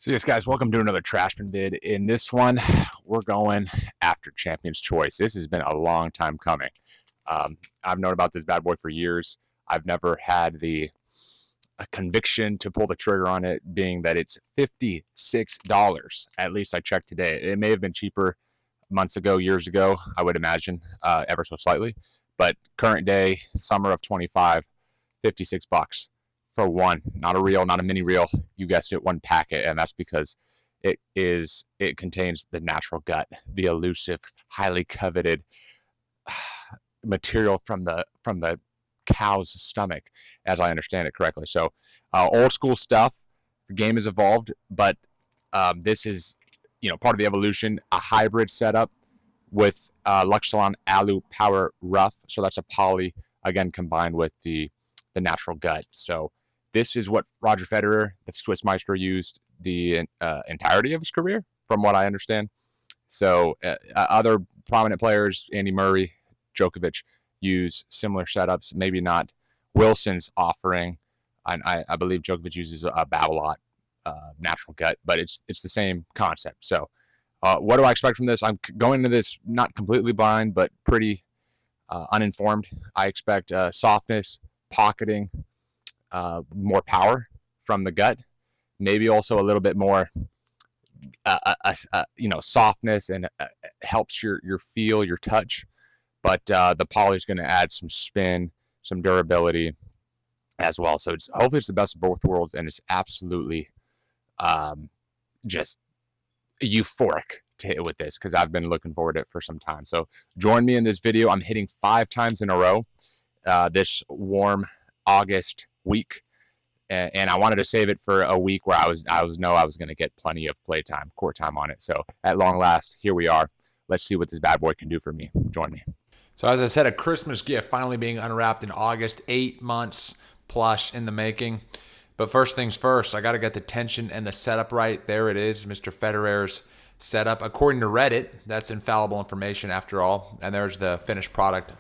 So yes, guys, welcome to another Trashman vid. In this one, we're going after Champion's Choice. This has been a long time coming. I've known about this bad boy for years. I've never had the conviction to pull the trigger on it, being that it's $56. At least I checked today. It may have been cheaper months ago, years ago, I would imagine, ever so slightly. But current day, summer of 25, $56 for one, not a reel, not a mini reel. You guessed it, one packet, and that's because it contains the natural gut, the elusive, highly coveted material from the cow's stomach, as I understand it correctly. So, old school stuff. The game has evolved, but this is part of the evolution. A hybrid setup with Luxilon Alu Power Rough. So that's a poly again combined with the natural gut. So this is what Roger Federer, the Swiss Maestro, used the entirety of his career, from what I understand. So other prominent players, Andy Murray, Djokovic, use similar setups. Maybe not Wilson's offering. I believe Djokovic uses a Babolat natural gut, but it's the same concept. So what do I expect from this? I'm going into this not completely blind, but pretty uninformed. I expect softness, pocketing, more power from the gut, maybe also a little bit more softness, and helps your feel, your touch. But the poly is going to add some spin, some durability as well. So hopefully it's the best of both worlds, and it's absolutely just euphoric to hit with this, because I've been looking forward to it for some time. So join me in this video. I'm hitting 5 times in a row this warm August week, and I wanted to save it for a week where I was going to get plenty of playtime, court time on it. So at long last, here we are. Let's see what this bad boy can do for me. Join me. So as I said, a Christmas gift finally being unwrapped in August, 8 months plus in the making. But first things first, I got to get the tension and the setup right. There it is, Mr. Federer's setup. According to Reddit, that's infallible information after all. And there's the finished product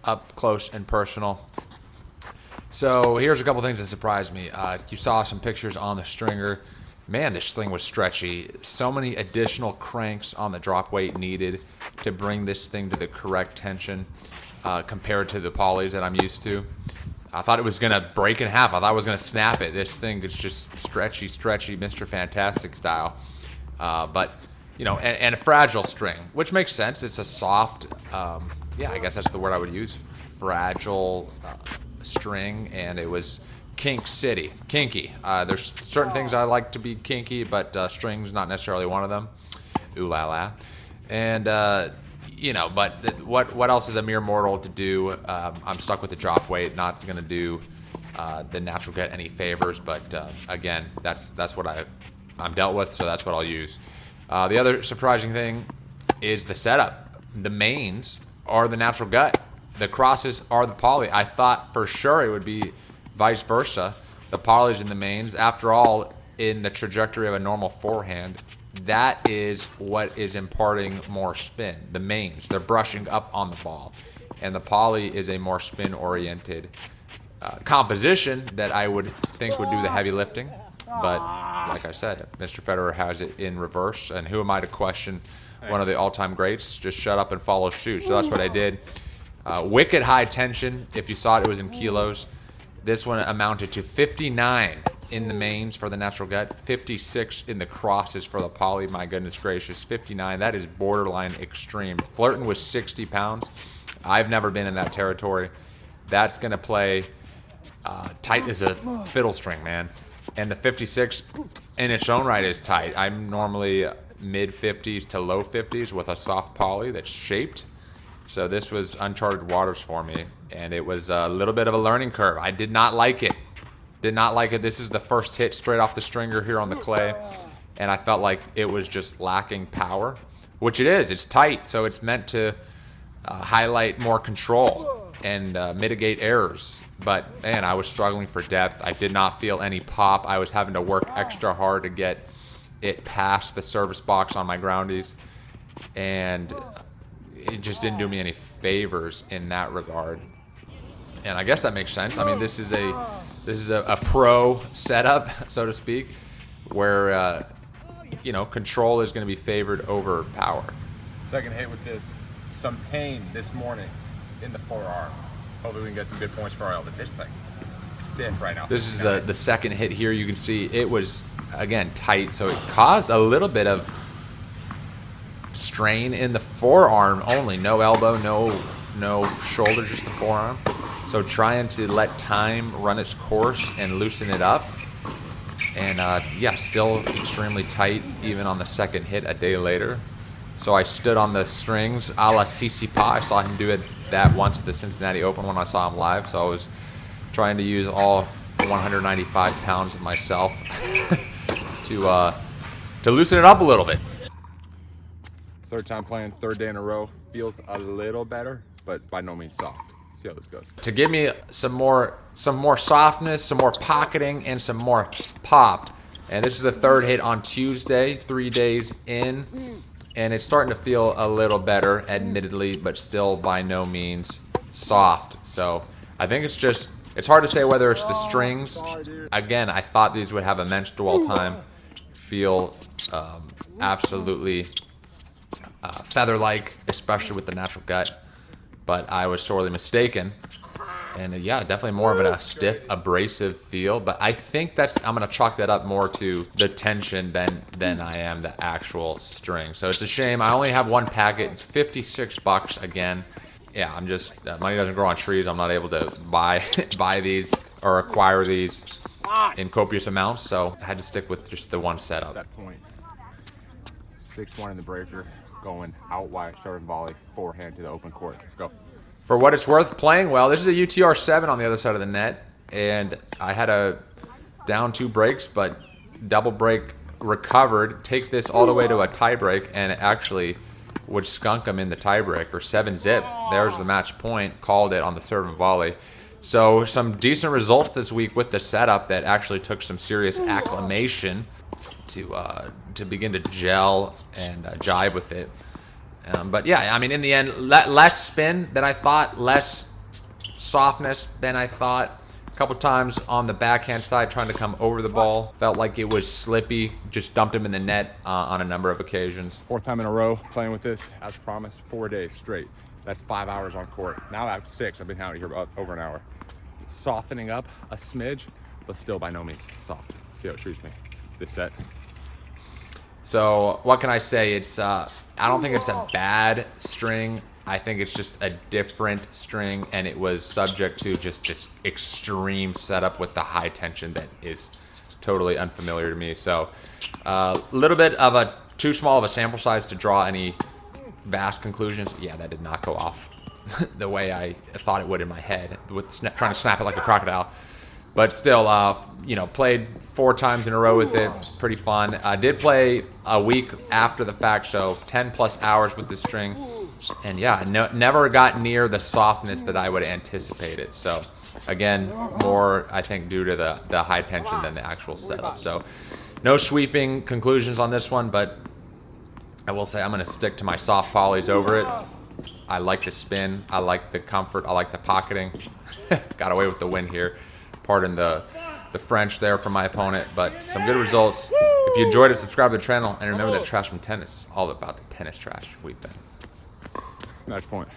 up close and personal. So here's a couple things that surprised me. You saw some pictures on the stringer. Man, this thing was stretchy. So many additional cranks on the drop weight needed to bring this thing to the correct tension compared to the polys that I'm used to. I thought it was going to break in half. I thought it was going to snap it. This thing is just stretchy, Mr. Fantastic style. But, and a fragile string, which makes sense. It's a soft, I guess that's the word I would use, fragile string, and it was kinky. There's certain things I like to be kinky, but string's not necessarily one of them. Ooh la la. And but what else is a mere mortal to do? I'm stuck with the drop weight. Not gonna do the natural gut any favors, but again, that's what I'm dealt with, so that's what I'll use. The other surprising thing is the setup. The mains are the natural gut. The crosses are the poly. I thought for sure it would be vice versa. The polys and the mains. After all, in the trajectory of a normal forehand, that is what is imparting more spin. The mains, they're brushing up on the ball. And the poly is a more spin-oriented composition that I would think would do the heavy lifting. But like I said, Mr. Federer has it in reverse. And who am I to question one of the all-time greats? Just shut up and follow suit. So that's what I did. Wicked high tension. If you saw it, it was in kilos. This one amounted to 59 in the mains for the natural gut, 56 in the crosses for the poly. My goodness gracious, 59. That is borderline extreme. Flirting with 60 pounds. I've never been in that territory. That's going to play tight as a fiddle string, man. And the 56 in its own right is tight. I'm normally mid-50s to low 50s with a soft poly that's shaped. So this was uncharted waters for me, and it was a little bit of a learning curve. I did not like it. This is the first hit straight off the stringer here on the clay, and I felt like it was just lacking power, which it is. It's tight, so it's meant to highlight more control and mitigate errors. But, man, I was struggling for depth. I did not feel any pop. I was having to work extra hard to get it past the service box on my groundies, and it just didn't do me any favors in that regard. And I guess that makes sense. I mean, this is a pro setup, so to speak, where control is going to be favored over power. Second hit with this. Some pain this morning in the forearm. Hopefully we can get some good points for our but this thing stiff right now. This is the second hit here. You can see it was, again, tight, so it caused a little bit of strain in the forearm only. No elbow, no shoulder, just the forearm. So trying to let time run its course and loosen it up. And yeah, still extremely tight even on the second hit a day later. So I stood on the strings a la Tsitsipas. I saw him do that once at the Cincinnati Open when I saw him live. So I was trying to use all 195 pounds of myself to loosen it up a little bit. Third time playing, third day in a row. Feels a little better, but by no means soft. See how this goes. To give me some more softness, some more pocketing, and some more pop. And this is the third hit on Tuesday, 3 days in. And it's starting to feel a little better, admittedly, but still by no means soft. So I think it's hard to say whether it's the strings. Again, I thought these would have immense dwell time, feel absolutely feather-like, especially with the natural gut. But I was sorely mistaken. And yeah, definitely more of a stiff, abrasive feel. But I think I'm going to chalk that up more to the tension than I am the actual string. So it's a shame. I only have one packet. It's $56 again. Yeah, I'm just, money doesn't grow on trees. I'm not able to buy these or acquire these in copious amounts. So I had to stick with just the one setup. Set point. 6-1 in the breaker. Going out wide, serving volley, forehand to the open court. Let's go. For what it's worth, playing well. This is a UTR 7 on the other side of the net, and I had a down 2 breaks, but double break recovered. Take this all the way to a tie break, and it actually would skunk him in the tie break, or 7-zip. There's the match point. Called it on the serve and volley. So some decent results this week with the setup that actually took some serious acclimation to begin to gel and jive with it. But yeah, I mean, in the end, less spin than I thought, less softness than I thought. A couple times on the backhand side trying to come over the ball. Felt like it was slippy, just dumped him in the net on a number of occasions. Fourth time in a row playing with this, as promised, 4 days straight. That's 5 hours on court. Now I have 6. I've been out here about over an hour. Softening up a smidge, but still by no means soft. See how it treats me this set. So what can I say? I don't think it's a bad string. I think it's just a different string, and it was subject to just this extreme setup with the high tension that is totally unfamiliar to me. So a little bit of a too small of a sample size to draw any vast conclusions. Yeah, that did not go off the way I thought it would in my head with trying to snap it like a crocodile. But still, played 4 times in a row with it. Pretty fun. I did play a week after the fact, so 10 plus hours with this string. And yeah, never got near the softness that I would anticipate it. So again, more, I think, due to the high tension than the actual setup. So no sweeping conclusions on this one, but I will say I'm going to stick to my soft polys over it. I like the spin. I like the comfort. I like the pocketing. Got away with the win here. Pardon the French there from my opponent, but some good results. If you enjoyed it, subscribe to the channel, and remember that trash from tennis, all about the tennis trash we've been. Match point.